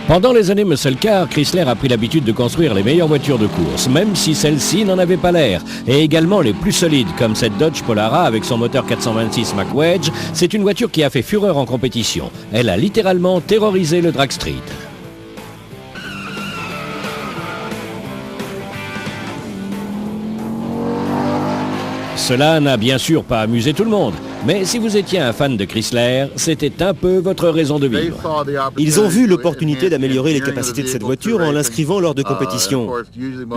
Pendant les années Muscle Car, Chrysler a pris l'habitude de construire les meilleures voitures de course, même si celles-ci n'en avaient pas l'air, et également les plus solides, comme cette Dodge Polara avec son moteur 426 McWedge. C'est une voiture qui a fait fureur en compétition. Elle a littéralement terrorisé le drag street. Cela n'a bien sûr pas amusé tout le monde, mais si vous étiez un fan de Chrysler, c'était un peu votre raison de vivre. Ils ont vu l'opportunité d'améliorer les capacités de cette voiture en l'inscrivant lors de compétitions.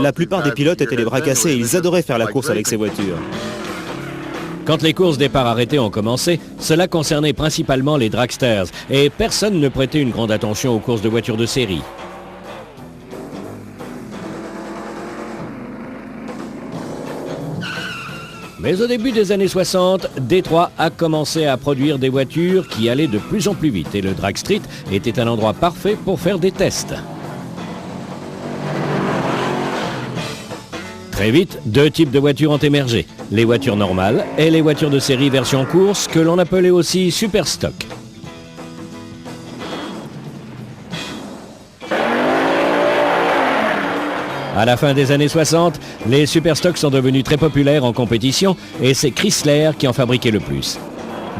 La plupart des pilotes étaient les bras cassés et ils adoraient faire la course avec ces voitures. Quand les courses départ arrêtées ont commencé, cela concernait principalement les dragsters et personne ne prêtait une grande attention aux courses de voitures de série. Mais au début des années 60, Détroit a commencé à produire des voitures qui allaient de plus en plus vite et le drag street était un endroit parfait pour faire des tests. Très vite, deux types de voitures ont émergé, les voitures normales et les voitures de série version course que l'on appelait aussi super stock. À la fin des années 60, les superstocks sont devenus très populaires en compétition et c'est Chrysler qui en fabriquait le plus.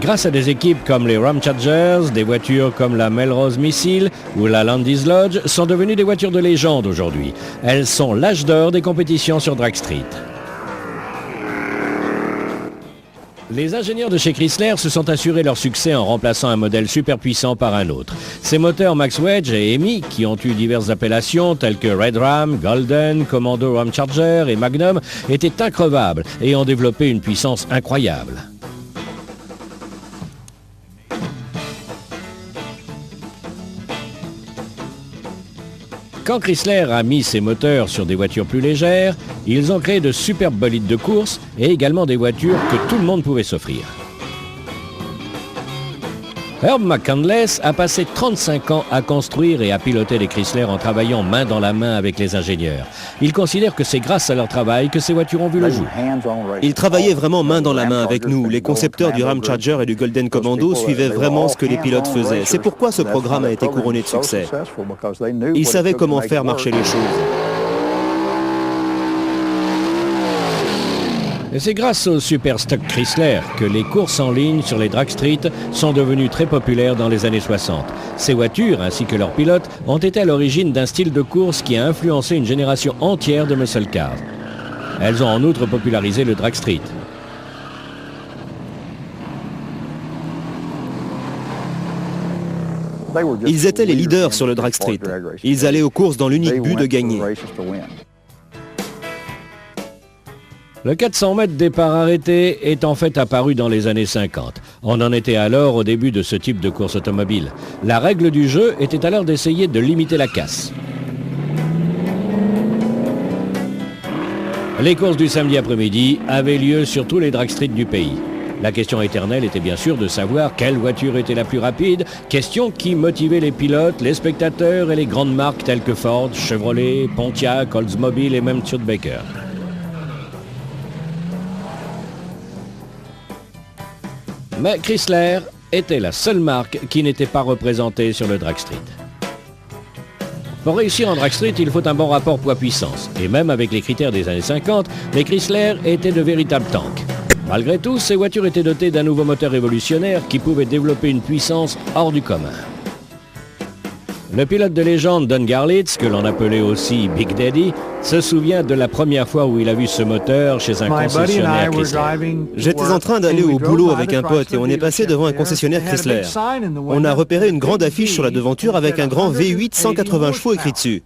Grâce à des équipes comme les Ramchargers, des voitures comme la Melrose Missile ou la Landis Lodge sont devenues des voitures de légende aujourd'hui. Elles sont l'âge d'or des compétitions sur Drag Street. Les ingénieurs de chez Chrysler se sont assurés leur succès en remplaçant un modèle super puissant par un autre. Ces moteurs MaxWedge et Hemi, qui ont eu diverses appellations telles que Red Ram, Golden, Commando Ramcharger et Magnum, étaient increvables et ont développé une puissance incroyable. Quand Chrysler a mis ses moteurs sur des voitures plus légères, ils ont créé de superbes bolides de course et également des voitures que tout le monde pouvait s'offrir. Herb McCandless a passé 35 ans à construire et à piloter les Chrysler en travaillant main dans la main avec les ingénieurs. Il considère que c'est grâce à leur travail que ces voitures ont vu le jour. Ils travaillaient vraiment main dans la main avec nous. Les concepteurs du Ramcharger et du Golden Commando suivaient vraiment ce que les pilotes faisaient. C'est pourquoi ce programme a été couronné de succès. Ils savaient comment faire marcher les choses. Et c'est grâce au super stock Chrysler que les courses en ligne sur les drag street sont devenues très populaires dans les années 60. Ces voitures, ainsi que leurs pilotes, ont été à l'origine d'un style de course qui a influencé une génération entière de muscle cars. Elles ont en outre popularisé le drag street. Ils étaient les leaders sur le drag street. Ils allaient aux courses dans l'unique but de gagner. Le 400 mètres départ arrêté est en fait apparu dans les années 50. On en était alors au début de ce type de course automobile. La règle du jeu était alors d'essayer de limiter la casse. Les courses du samedi après-midi avaient lieu sur tous les drag street du pays. La question éternelle était bien sûr de savoir quelle voiture était la plus rapide, question qui motivait les pilotes, les spectateurs et les grandes marques telles que Ford, Chevrolet, Pontiac, Oldsmobile et même Studebaker. Mais Chrysler était la seule marque qui n'était pas représentée sur le drag street. Pour réussir en drag street, il faut un bon rapport poids-puissance. Et même avec les critères des années 50, les Chrysler étaient de véritables tanks. Malgré tout, ces voitures étaient dotées d'un nouveau moteur révolutionnaire qui pouvait développer une puissance hors du commun. Le pilote de légende Don Garlits, que l'on appelait aussi Big Daddy, se souvient de la première fois où il a vu ce moteur chez un concessionnaire Chrysler. J'étais en train d'aller au boulot avec un pote et on est passé devant un concessionnaire Chrysler. On a repéré une grande affiche sur la devanture avec un grand V8 180 chevaux écrit dessus.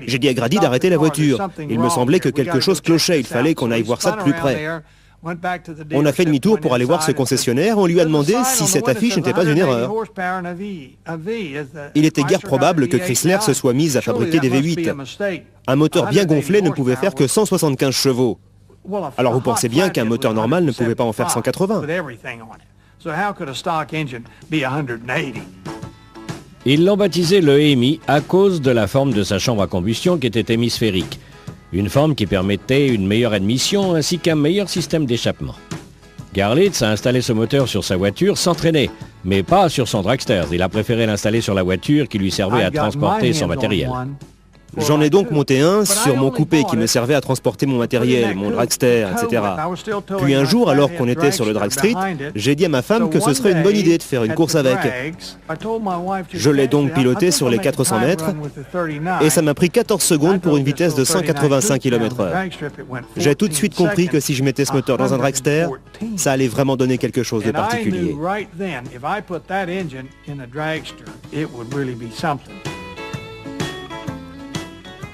J'ai dit à Grady d'arrêter la voiture. Il me semblait que quelque chose clochait, il fallait qu'on aille voir ça de plus près. On a fait demi-tour pour aller voir ce concessionnaire, on lui a demandé si cette affiche n'était pas une erreur. Il était guère probable que Chrysler se soit mise à fabriquer des V8. Un moteur bien gonflé ne pouvait faire que 175 chevaux. Alors vous pensez bien qu'un moteur normal ne pouvait pas en faire 180. Ils l'ont baptisé le Hemi à cause de la forme de sa chambre à combustion qui était hémisphérique. Une forme qui permettait une meilleure admission ainsi qu'un meilleur système d'échappement. Garlits a installé ce moteur sur sa voiture sans traîner. mais pas sur son dragster. Il a préféré l'installer sur la voiture qui lui servait à transporter son matériel. J'en ai donc monté un sur mon coupé qui me servait à transporter mon matériel, mon dragster, etc. Puis un jour, alors qu'on était sur le drag street, j'ai dit à ma femme que ce serait une bonne idée de faire une course avec. Je l'ai donc piloté sur les 400 mètres et ça m'a pris 14 secondes pour une vitesse de 185 km/h. J'ai tout de suite compris que si je mettais ce moteur dans un dragster, ça allait vraiment donner quelque chose de particulier.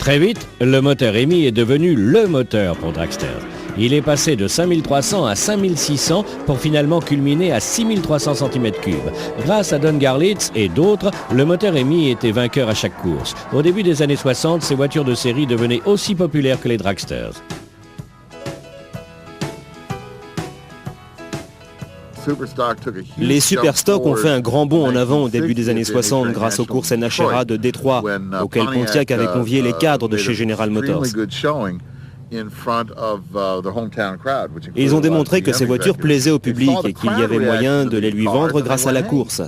Très vite, le moteur EMI est devenu le moteur pour dragster. Il est passé de 5300 à 5600 pour finalement culminer à 6300 cm3. Grâce à Don Garlits et d'autres, le moteur EMI était vainqueur à chaque course. Au début des années 60, ces voitures de série devenaient aussi populaires que les dragsters. Les Superstock ont fait un grand bond en avant au début des années 60 grâce aux courses NHRA de Détroit, auxquelles Pontiac avait convié les cadres de chez General Motors. Ils ont démontré que ces voitures plaisaient au public et qu'il y avait moyen de les lui vendre grâce à la course.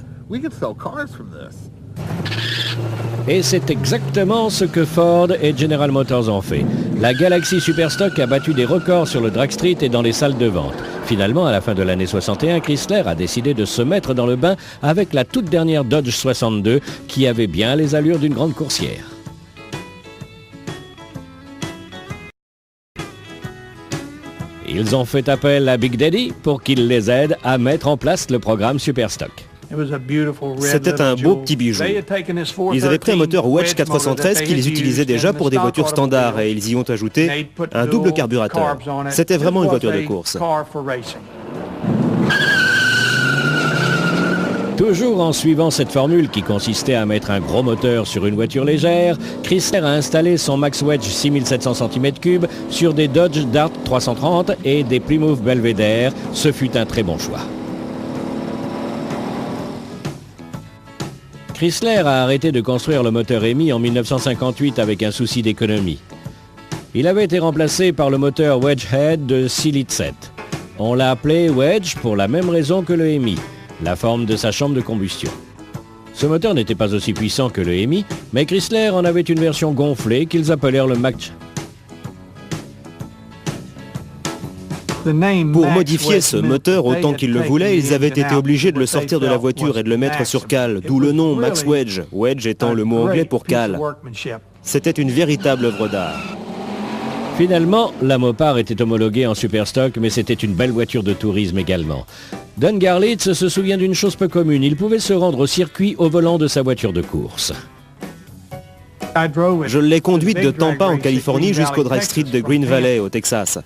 Et c'est exactement ce que Ford et General Motors ont fait. La Galaxy Superstock a battu des records sur le drag street et dans les salles de vente. Finalement, à la fin de l'année 61, Chrysler a décidé de se mettre dans le bain avec la toute dernière Dodge 62 qui avait bien les allures d'une grande coursière. Ils ont fait appel à Big Daddy pour qu'il les aide à mettre en place le programme Superstock. C'était un beau petit bijou. Ils avaient pris un moteur Wedge 413 qu'ils utilisaient déjà pour des voitures standards et ils y ont ajouté un double carburateur. C'était vraiment une voiture de course. Toujours en suivant cette formule qui consistait à mettre un gros moteur sur une voiture légère, Chrysler a installé son Max Wedge 6700 cm3 sur des Dodge Dart 330 et des Plymouth Belvedere. Ce fut un très bon choix. Chrysler a arrêté de construire le moteur EMI en 1958 avec un souci d'économie. Il avait été remplacé par le moteur Wedgehead de 6,7 litres. On l'a appelé Wedge pour la même raison que le EMI, la forme de sa chambre de combustion. Ce moteur n'était pas aussi puissant que le EMI, mais Chrysler en avait une version gonflée qu'ils appelèrent le Max. Pour modifier ce moteur autant qu'ils le voulaient, ils avaient été obligés de le sortir de la voiture et de le mettre sur cale, d'où le nom Max Wedge, Wedge étant le mot anglais pour cale. C'était une véritable œuvre d'art. Finalement, la Mopar était homologuée en Superstock, mais c'était une belle voiture de tourisme également. Don Garlits se souvient d'une chose peu commune, il pouvait se rendre au circuit au volant de sa voiture de course. Je l'ai conduite de Tampa en Californie jusqu'au drag street de Green Valley au Texas.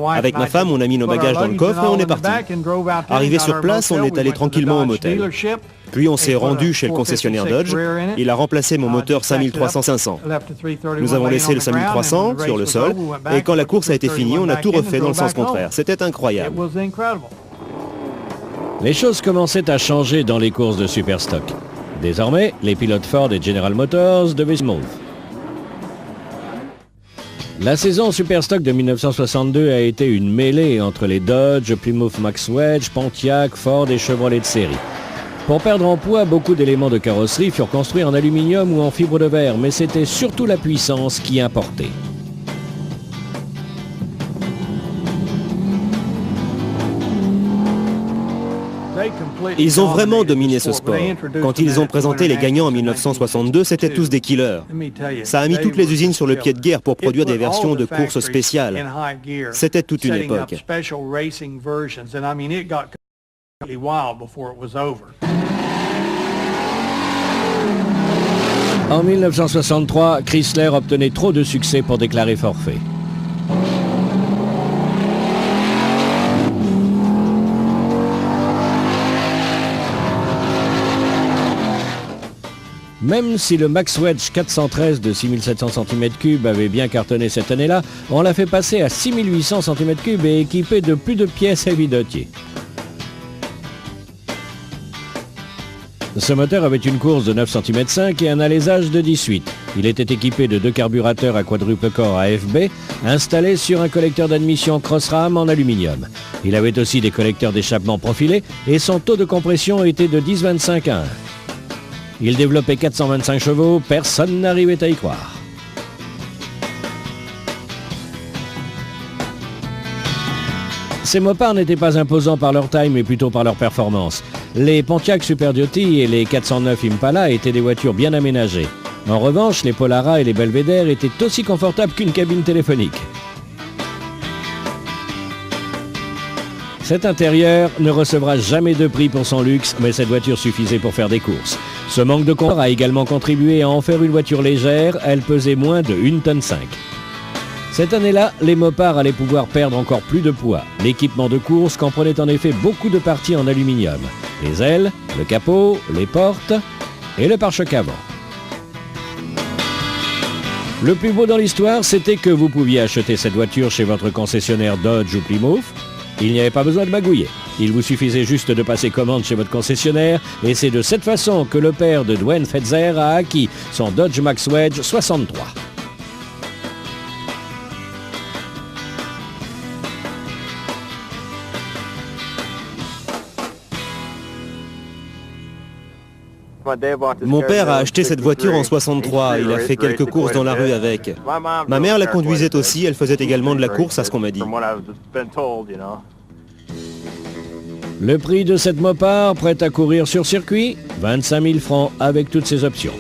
Avec ma femme, on a mis nos bagages dans le coffre et on est parti. Arrivé sur place, on est allé tranquillement au motel. Puis on s'est rendu chez le concessionnaire Dodge. Il a remplacé mon moteur 5300-500. Nous avons laissé le 5300 sur le sol et quand la course a été finie, on a tout refait dans le sens contraire. C'était incroyable. Les choses commençaient à changer dans les courses de Superstock. Désormais, les pilotes Ford et General Motors devaient se mouvoir. La saison Superstock de 1962 a été une mêlée entre les Dodge, Plymouth Max Wedge, Pontiac, Ford et Chevrolet de série. Pour perdre en poids, beaucoup d'éléments de carrosserie furent construits en aluminium ou en fibre de verre, mais c'était surtout la puissance qui importait. Ils ont vraiment dominé ce sport. Quand ils ont présenté les gagnants en 1962, c'était tous des killers. Ça a mis toutes les usines sur le pied de guerre pour produire des versions de courses spéciales. C'était toute une époque. En 1963, Chrysler obtenait trop de succès pour déclarer forfait. Même si le Max Wedge 413 de 6700 cm3 avait bien cartonné cette année-là, on l'a fait passer à 6800 cm3 et équipé de plus de pièces à vidotier. Ce moteur avait une course de 9,5 cm et un alésage de 18. Il était équipé de 2 carburateurs à quadruple corps AFB installés sur un collecteur d'admission cross-ram en aluminium. Il avait aussi des collecteurs d'échappement profilés et son taux de compression était de 10,25 à 1. Il développait 425 chevaux, personne n'arrivait à y croire. Ces mopards n'étaient pas imposants par leur taille, mais plutôt par leur performance. Les Pontiac Super Duty et les 409 Impala étaient des voitures bien aménagées. En revanche, les Polara et les Belvedere étaient aussi confortables qu'une cabine téléphonique. Cet intérieur ne recevra jamais de prix pour son luxe, mais cette voiture suffisait pour faire des courses. Ce manque de confort a également contribué à en faire une voiture légère, elle pesait moins de 1,5 tonne. Cette année-là, les mopards allaient pouvoir perdre encore plus de poids. L'équipement de course comprenait en effet beaucoup de parties en aluminium. Les ailes, le capot, les portes et le pare-choc avant. Le plus beau dans l'histoire, c'était que vous pouviez acheter cette voiture chez votre concessionnaire Dodge ou Plymouth. Il n'y avait pas besoin de magouiller. Il vous suffisait juste de passer commande chez votre concessionnaire et c'est de cette façon que le père de Dwayne Fetzer a acquis son Dodge Max Wedge 63. Mon père a acheté cette voiture en 63, il a fait quelques courses dans la rue avec. Ma mère la conduisait aussi, elle faisait également de la course à ce qu'on m'a dit. Le prix de cette mopar, prête à courir sur circuit, 25 000 francs avec toutes ses options.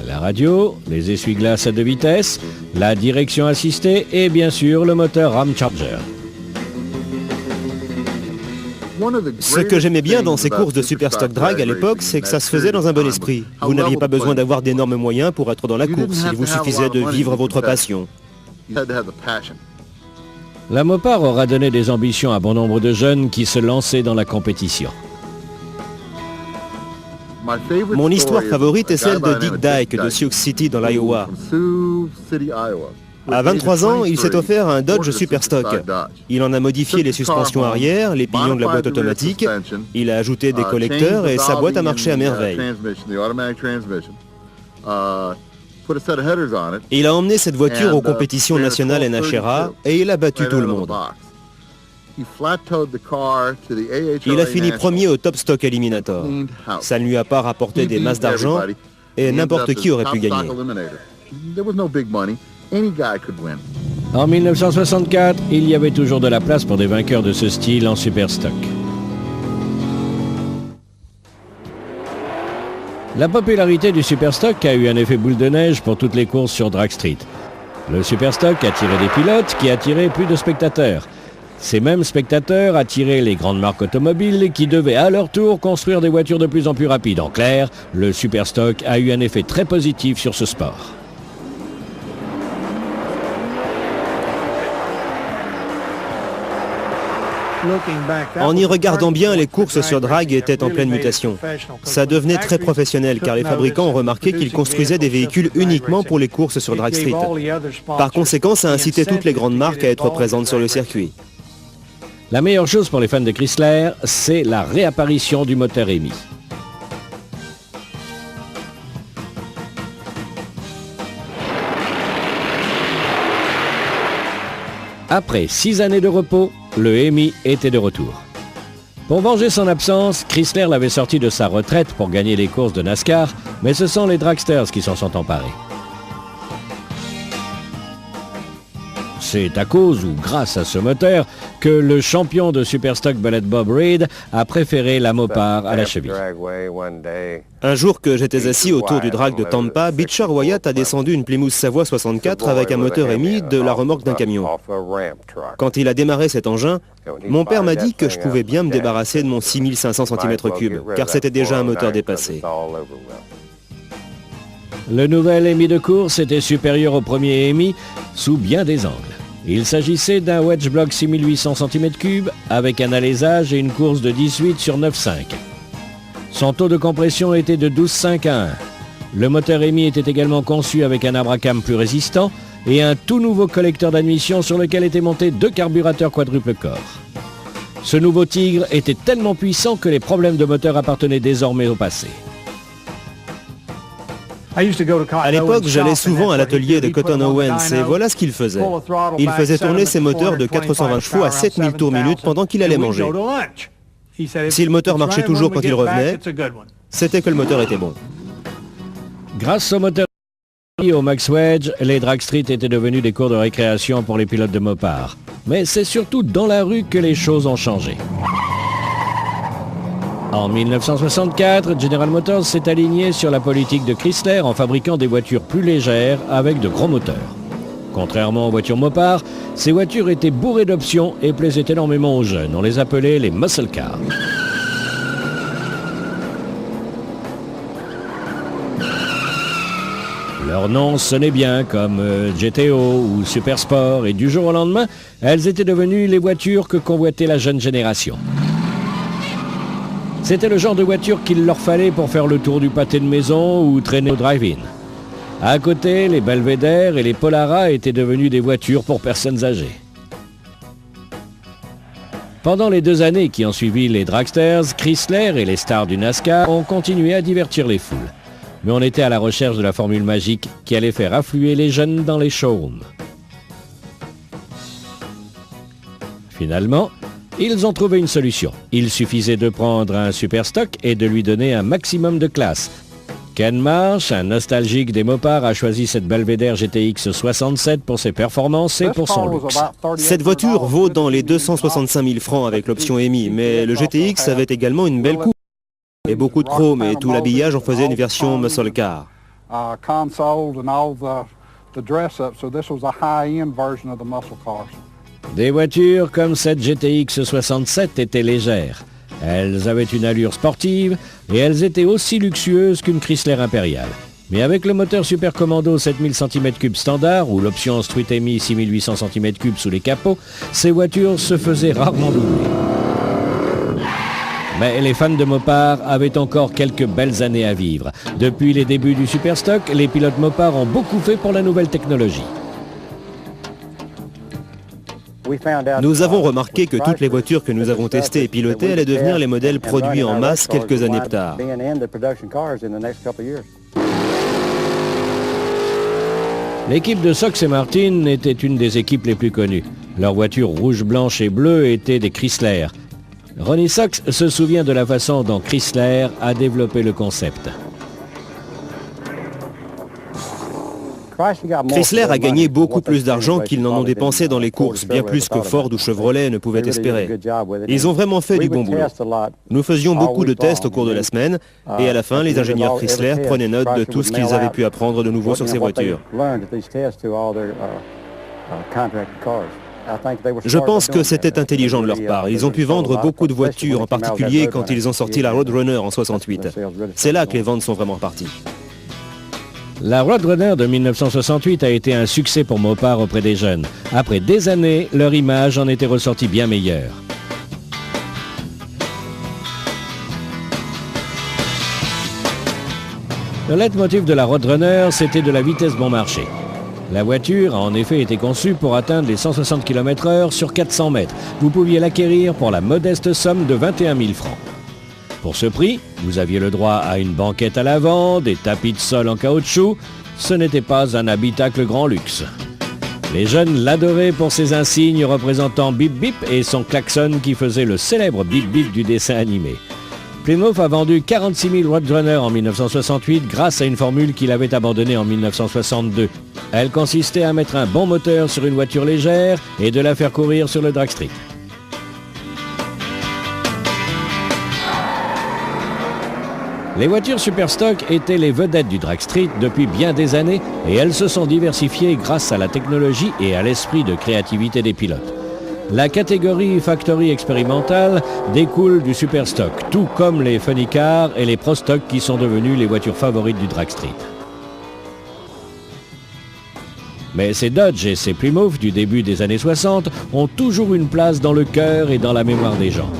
La radio, les essuie-glaces à 2 vitesses, la direction assistée et bien sûr le moteur Ramcharger. Ce que j'aimais bien dans ces courses de Superstock Drag à l'époque, c'est que ça se faisait dans un bon esprit. Vous n'aviez pas besoin d'avoir d'énormes moyens pour être dans la course, il vous suffisait de vivre votre passion. La mopar aura donné des ambitions à bon nombre de jeunes qui se lançaient dans la compétition. Mon histoire favorite est celle de Dick Dyke de Sioux City dans l'Iowa. À 23 ans, il s'est offert un Dodge Superstock. Il en a modifié les suspensions arrière, les pignons de la boîte automatique, il a ajouté des collecteurs et sa boîte a marché à merveille. Il a emmené cette voiture aux compétitions nationales NHRA et il a battu tout le monde. Il a fini premier au Top Stock Eliminator. Ça ne lui a pas rapporté des masses d'argent et n'importe qui aurait pu gagner. En 1964, il y avait toujours de la place pour des vainqueurs de ce style en Superstock. La popularité du Superstock a eu un effet boule de neige pour toutes les courses sur Drag Street. Le Superstock attirait des pilotes qui attiraient plus de spectateurs. Ces mêmes spectateurs attiraient les grandes marques automobiles qui devaient à leur tour construire des voitures de plus en plus rapides. En clair, le Superstock a eu un effet très positif sur ce sport. En y regardant bien, les courses sur drag étaient en pleine mutation. Ça devenait très professionnel car les fabricants ont remarqué qu'ils construisaient des véhicules uniquement pour les courses sur drag street. Par conséquent, ça incitait toutes les grandes marques à être présentes sur le circuit. La meilleure chose pour les fans de Chrysler, c'est la réapparition du moteur EMI. Après 6 années de repos, le EMI était de retour. Pour venger son absence, Chrysler l'avait sorti de sa retraite pour gagner les courses de NASCAR, mais ce sont les dragsters qui s'en sont emparés. C'est à cause ou grâce à ce moteur que le champion de Superstock Bullet Bob Reed a préféré la mopar à la cheville. Un jour que j'étais assis autour du drag de Tampa, Beecher Wyatt a descendu une Plymouth Savoie 64 avec un moteur EMI de la remorque d'un camion. Quand il a démarré cet engin, mon père m'a dit que je pouvais bien me débarrasser de mon 6500 cm3, car c'était déjà un moteur dépassé. Le nouvel EMI de course était supérieur au premier EMI sous bien des angles. Il s'agissait d'un wedge block 6800 cm3 avec un alésage et une course de 18 sur 9,5. Son taux de compression était de 12,5 à 1. Le moteur EMI était également conçu avec un abracam plus résistant et un tout nouveau collecteur d'admission sur lequel étaient montés 2 carburateurs quadruple corps. Ce nouveau Tigre était tellement puissant que les problèmes de moteur appartenaient désormais au passé. À l'époque, j'allais souvent à l'atelier de Cotton Owens et voilà ce qu'il faisait. Il faisait tourner ses moteurs de 420 chevaux à 7000 tours minute pendant qu'il allait manger. Si le moteur marchait toujours quand il revenait, c'était que le moteur était bon. Grâce au moteur et au Max Wedge, les drag street étaient devenus des cours de récréation pour les pilotes de Mopar. Mais c'est surtout dans la rue que les choses ont changé. En 1964, General Motors s'est aligné sur la politique de Chrysler en fabriquant des voitures plus légères avec de gros moteurs. Contrairement aux voitures Mopar, ces voitures étaient bourrées d'options et plaisaient énormément aux jeunes. On les appelait les muscle cars. Leur nom sonnait bien comme GTO ou Super Sport et du jour au lendemain, elles étaient devenues les voitures que convoitait la jeune génération. C'était le genre de voiture qu'il leur fallait pour faire le tour du pâté de maison ou traîner au drive-in. À côté, les Belvedere et les Polara étaient devenus des voitures pour personnes âgées. Pendant les 2 années qui ont suivi les dragsters, Chrysler et les stars du NASCAR ont continué à divertir les foules. Mais on était à la recherche de la formule magique qui allait faire affluer les jeunes dans les showrooms. Finalement, ils ont trouvé une solution. Il suffisait de prendre un super stock et de lui donner un maximum de classe. Ken Marsh, un nostalgique des Mopar, a choisi cette Belvedere GTX 67 pour ses performances et pour son luxe. Cette voiture vaut dans les 265 000 francs avec l'option EMI, mais le GTX avait également une belle coupe. Et beaucoup de chrome et tout l'habillage en faisait une version muscle car. Des voitures comme cette GTX 67 étaient légères. Elles avaient une allure sportive et elles étaient aussi luxueuses qu'une Chrysler impériale. Mais avec le moteur Super Commando 7000 cm3 standard ou l'option Street EMI 6800 cm3 sous les capots, ces voitures se faisaient rarement doubler. Mais les fans de Mopar avaient encore quelques belles années à vivre. Depuis les débuts du Superstock, les pilotes Mopar ont beaucoup fait pour la nouvelle technologie. Nous avons remarqué que toutes les voitures que nous avons testées et pilotées allaient devenir les modèles produits en masse quelques années plus tard. L'équipe de Sox et Martin était une des équipes les plus connues. Leurs voitures rouge, blanche et bleue étaient des Chrysler. Ronnie Sox se souvient de la façon dont Chrysler a développé le concept. Chrysler a gagné beaucoup plus d'argent qu'ils n'en ont dépensé dans les courses, bien plus que Ford ou Chevrolet ne pouvaient espérer. Ils ont vraiment fait du bon boulot. Nous faisions beaucoup de tests au cours de la semaine et à la fin, les ingénieurs Chrysler prenaient note de tout ce qu'ils avaient pu apprendre de nouveau sur ces voitures. Je pense que c'était intelligent de leur part. Ils ont pu vendre beaucoup de voitures, en particulier quand ils ont sorti la Roadrunner en 68. C'est là que les ventes sont vraiment reparties. La Roadrunner de 1968 a été un succès pour Mopar auprès des jeunes. Après des années, leur image en était ressortie bien meilleure. Le leitmotiv de la Roadrunner, c'était de la vitesse bon marché. La voiture a en effet été conçue pour atteindre les 160 km/h sur 400 mètres. Vous pouviez l'acquérir pour la modeste somme de 21 000 francs. Pour ce prix, vous aviez le droit à une banquette à l'avant, des tapis de sol en caoutchouc. Ce n'était pas un habitacle grand luxe. Les jeunes l'adoraient pour ses insignes représentant Bip Bip et son klaxon qui faisait le célèbre Bip Bip du dessin animé. Plymouth a vendu 46 000 Roadrunner en 1968 grâce à une formule qu'il avait abandonnée en 1962. Elle consistait à mettre un bon moteur sur une voiture légère et de la faire courir sur le drag street. Les voitures Superstock étaient les vedettes du drag street depuis bien des années et elles se sont diversifiées grâce à la technologie et à l'esprit de créativité des pilotes. La catégorie Factory expérimentale découle du Superstock, tout comme les Funny Cars et les Pro Stock qui sont devenus les voitures favorites du drag street. Mais ces Dodge et ces Plymouth du début des années 60 ont toujours une place dans le cœur et dans la mémoire des gens.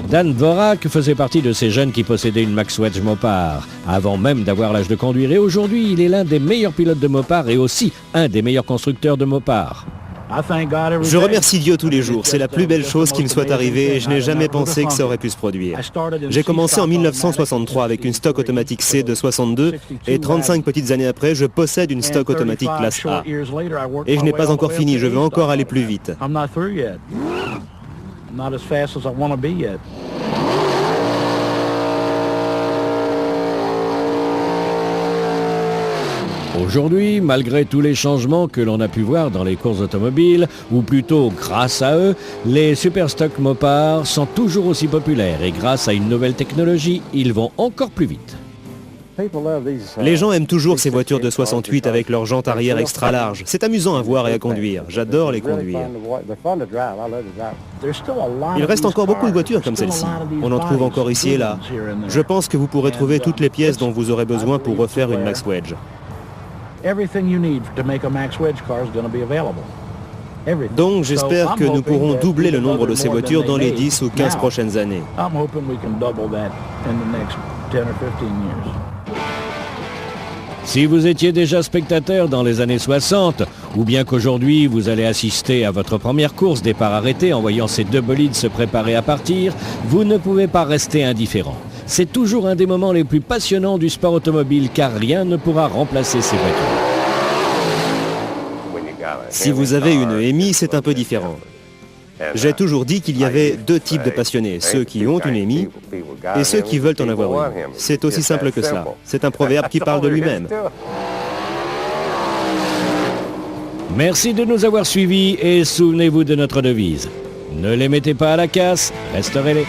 Dan Dvorak faisait partie de ces jeunes qui possédaient une Max Wedge Mopar, avant même d'avoir l'âge de conduire, et aujourd'hui il est l'un des meilleurs pilotes de Mopar et aussi un des meilleurs constructeurs de Mopar. Je remercie Dieu tous les jours, c'est la plus belle chose qui me soit arrivée et je n'ai jamais pensé que ça aurait pu se produire. J'ai commencé en 1963 avec une stock automatique C de 62 et 35 petites années après, je possède une stock automatique classe A. Et je n'ai pas encore fini, je veux encore aller plus vite. Aujourd'hui, malgré tous les changements que l'on a pu voir dans les courses automobiles, ou plutôt grâce à eux, les Superstock Mopar sont toujours aussi populaires et grâce à une nouvelle technologie, ils vont encore plus vite. Les gens aiment toujours ces voitures de 68 avec leurs jantes arrière extra larges. C'est amusant à voir et à conduire. J'adore les conduire. Il reste encore beaucoup de voitures comme celle-ci. On en trouve encore ici et là. Je pense que vous pourrez trouver toutes les pièces dont vous aurez besoin pour refaire une Max Wedge. Donc j'espère que nous pourrons doubler le nombre de ces voitures dans les 10 ou 15 prochaines années. Si vous étiez déjà spectateur dans les années 60, ou bien qu'aujourd'hui vous allez assister à votre première course départ arrêté en voyant ces deux bolides se préparer à partir, vous ne pouvez pas rester indifférent. C'est toujours un des moments les plus passionnants du sport automobile car rien ne pourra remplacer ces voitures. Si vous avez une EMI, c'est un peu différent. J'ai toujours dit qu'il y avait deux types de passionnés, ceux qui ont une EMI et ceux qui veulent en avoir une. C'est aussi simple que cela. C'est un proverbe qui parle de lui-même. Merci de nous avoir suivis et souvenez-vous de notre devise. Ne les mettez pas à la casse, restaurez-les.